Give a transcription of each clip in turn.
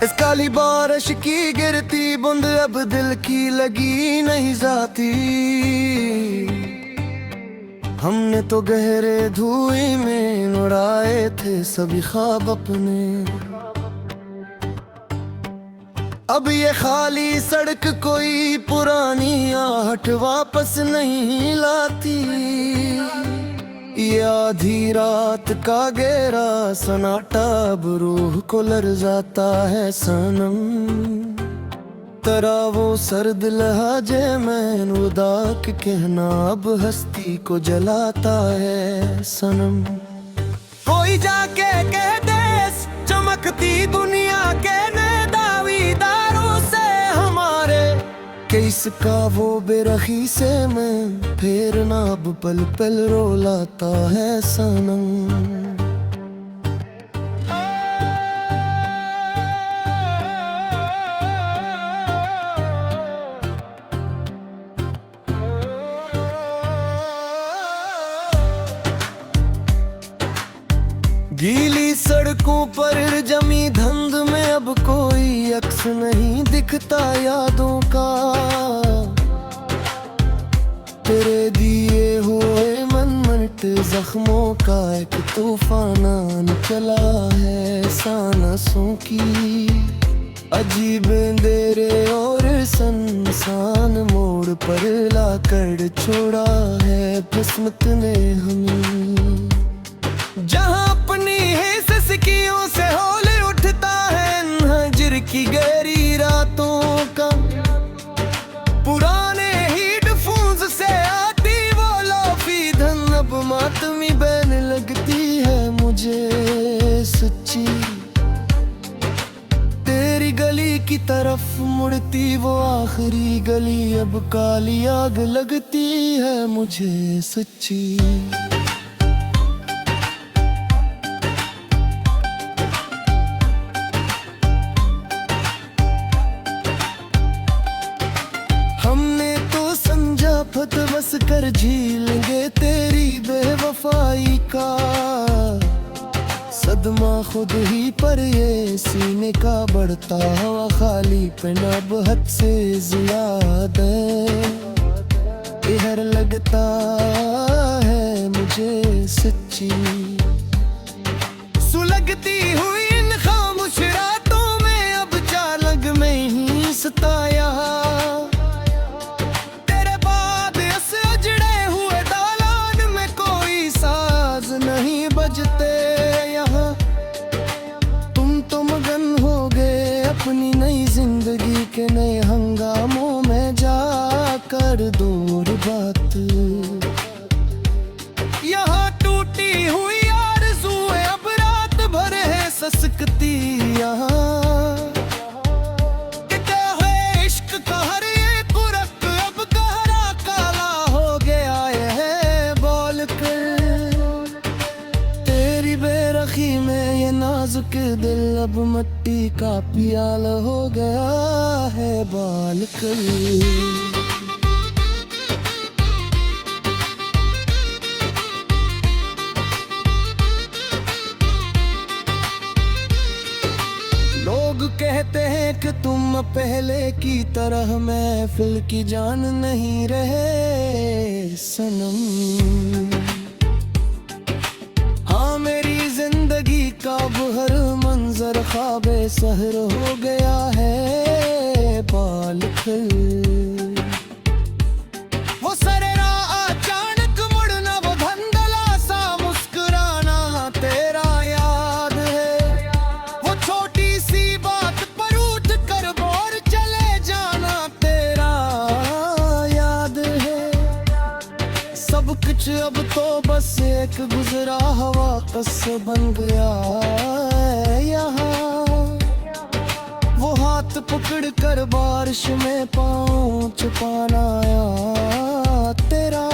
इस काली बारिश की गिरती बूंद अब दिल की लगी नहीं जाती। हमने तो गहरे धुएं में उड़ाए थे सभी ख्वाब अपने। अब ये खाली सड़क कोई पुरानी आहट वापस नहीं लाती। ये आधी रात का गहरा सन्नाटा अब रूह को लरज़ाता है सनम। तेरा वो सर्द लहजे में उदा के कहना अब हस्ती को जलाता है सनम। कोई जाके कह दे चमकती दुनिया के दावीदारों से हमारे कि इसका वो बेरखी से मैं फिर ना अब पल पल रोलाता है सनम। गीली सड़कों पर जमी धुंध में अब कोई अक्स नहीं दिखता यादों का। तेरे दिए हुए मनमट जख्मों का एक तूफान चला है सांसों की। अजीब अंधेरे और सनसान मोड़ पर लाकर छोड़ा है किस्मत ने हमें। जहाँ अपनी है सिसकियों से हौले उठता है हजर की गहरी रातों का। पुराने हेडफोन्स से आती वो लोफी धन अब मातमी बहने लगती है मुझे सच्ची। तेरी गली की तरफ मुड़ती वो आखिरी गली अब काली आग लगती है मुझे सच्ची। फत बस कर झीलेंगे तेरी बेवफाई का सदमा खुद ही पर ये सीने का बढ़ता हुआ खाली पे अब हद से ज्यादा कहर लगता है मुझे सच्ची। सुलगती हुई इन खामोश रातों में अब चालग में ही सताया। नहीं बजते यहाँ तुम तो मगन हो गए अपनी नई जिंदगी के नए हंगामों में जाकर दूर बात। यहाँ टूटी हुई आरज़ू है अब रात भर है ससकती यहाँ। इश्क का हर एक रख अब गहरा काला हो गया है बोल कर। बेरखी में ये नाजुक दिल अब मिट्टी का प्याल हो गया है बाल कर। लोग कहते हैं कि तुम पहले की तरह महफिल की जान नहीं रहे सनम। का हर मंजर ख्वाबे सहर हो गया है बाल खल। वो सरेरा अचानक मुड़ना वो धंधला सा मुस्कुराना तेरा याद है। वो छोटी सी बात पर उठ कर बोर चले जाना तेरा याद है। सब कुछ अब तो बस एक गुजरा हवा कस बन गया है यहाँ। वो हाथ पकड़ कर बारिश में पाँव छुपाना आया तेरा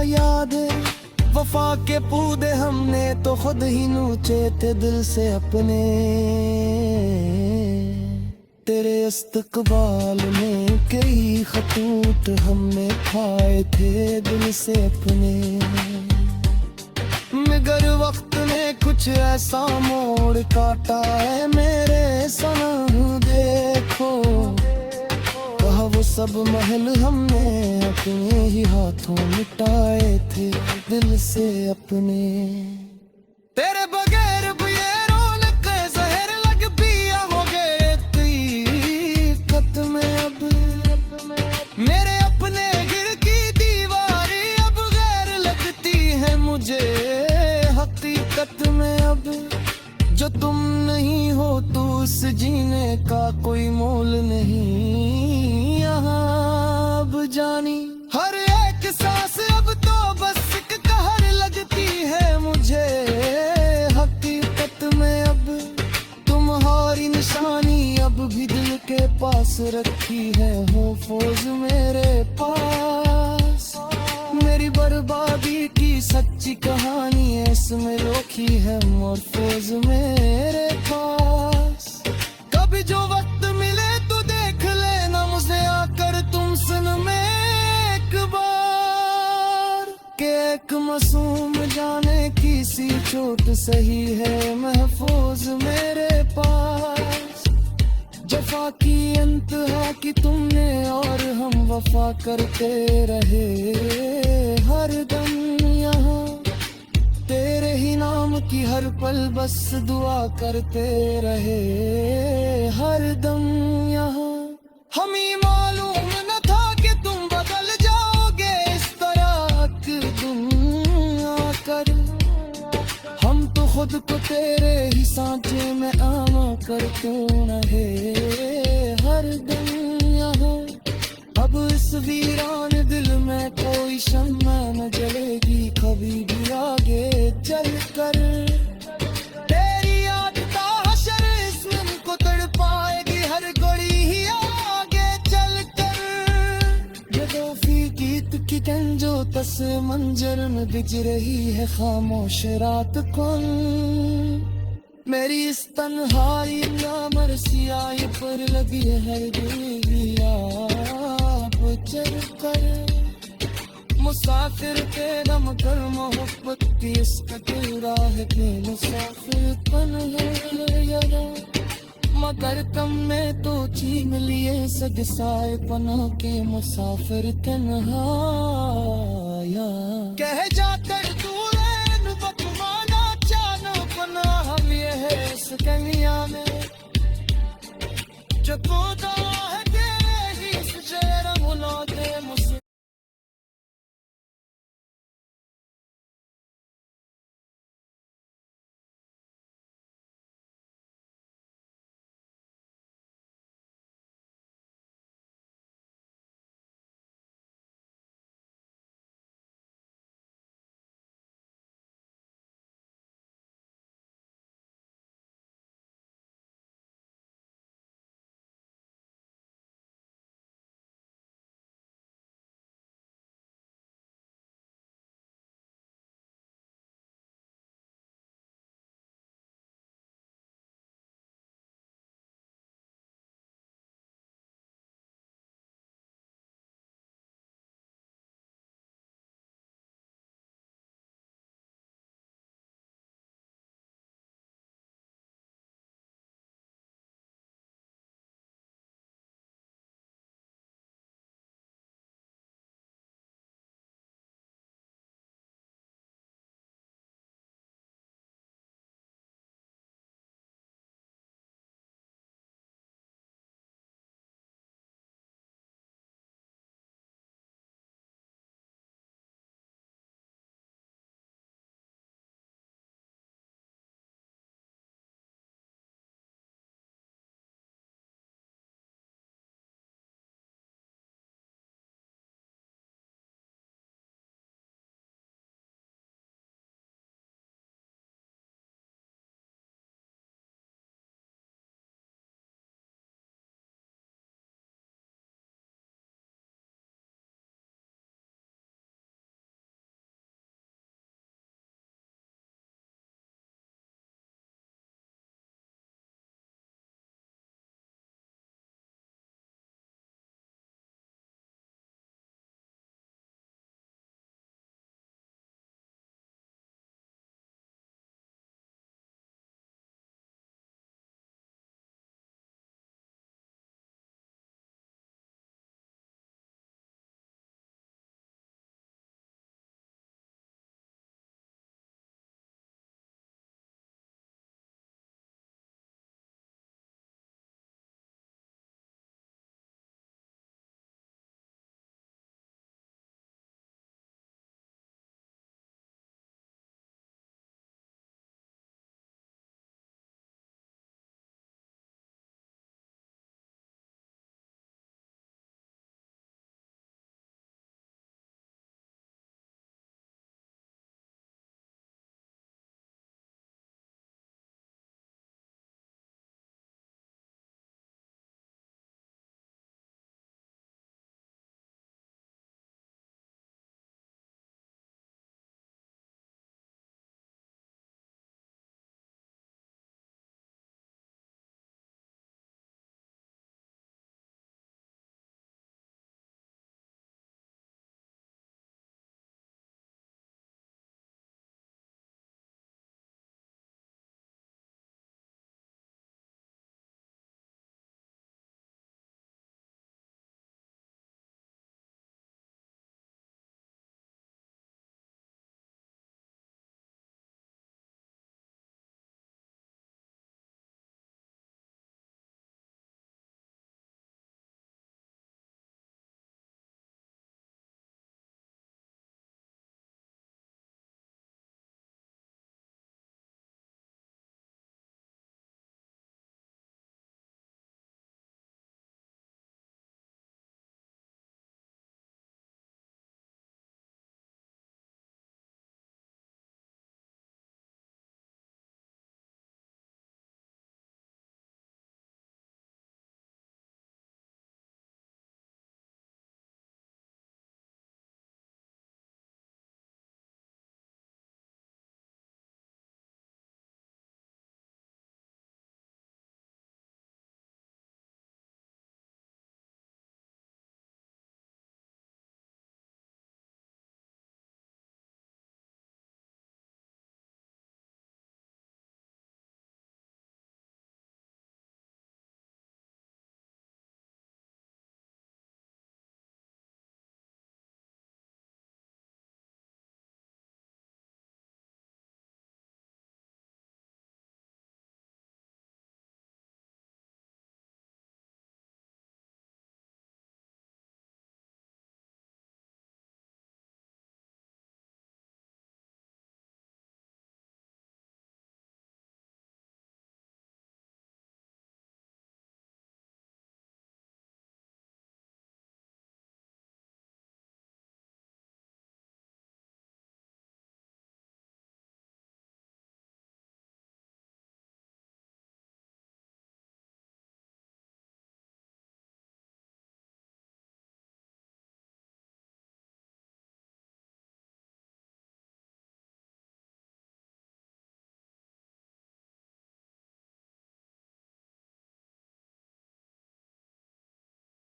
याद है। वफा के पौधे हमने तो खुद ही नोचे थे दिल से अपने। तेरे इस्तकबाल में कई खतूत हमने खाए थे दिल से अपने। मगर वक्त ने कुछ ऐसा मोड़ काटा है मेरे सनम देखो। कहा वो सब महल हमने अपने ही हाथों मिटाए थे दिल से अपने। तेरे बगैर भी ये रौनक जहर लग पिया हो गए हकीकत में अब। मेरे अपने गिर की दीवारें अब गैर लगती है मुझे हकीकत में अब। जो तुम नहीं हो तो उस जीने का कोई मोल नहीं यहाँ अब जानी। हर एक सांस अब तो बस एक कहर लगती है मुझे हकीकत में अब। तुम्हारी निशानी अब भी दिल के पास रखी है हो फौज मेरे पास। मेरी बर्बादी की सच्ची कहानी है इसमें रोकी है मोरफोज मेरे पास। कभी जो वक्त मिले तो देख लेना मुझे आकर तुम सुन में एक बार। के एक मासूम जाने की सी चोट सही है महफूज मेरे पास। जफा की इंतहा की तुमने और हम वफा करते रहे हर दम यहाँ। तेरे ही नाम की हर पल बस दुआ करते रहे हर दम यहाँ। हमें मालूम न था कि तुम बदल जाओगे इस तरह तुम आकर। हम तो खुद को तेरे ही सांचे में आना करते रहे हर दम यहाँ। अब इस वीरान दिल में कोई शम्मा न जलेगी कभी भी आगे चल कर। तेरी याद का हशर इस मन को तड़पाएगी हर घड़ी ही आगे चल कर। ये दोफी गीत की तंजो तस मंजर में बिज रही है खामोश रात कौन। मेरी इस तन्हाई नामरसियाई पर लगी है हर दिल आप चल कर। मुसाफिर के दम कर मोहब्बत की इस कटोरा है कि मुसाफिर पन है यारा। मगर तुम में तो छीन लिए सद साए पनों के मुसाफिर तन्हाया। कह जाकर तू रैन बकवाना चानो पना हम ये है इस कनिया में। जो खुदा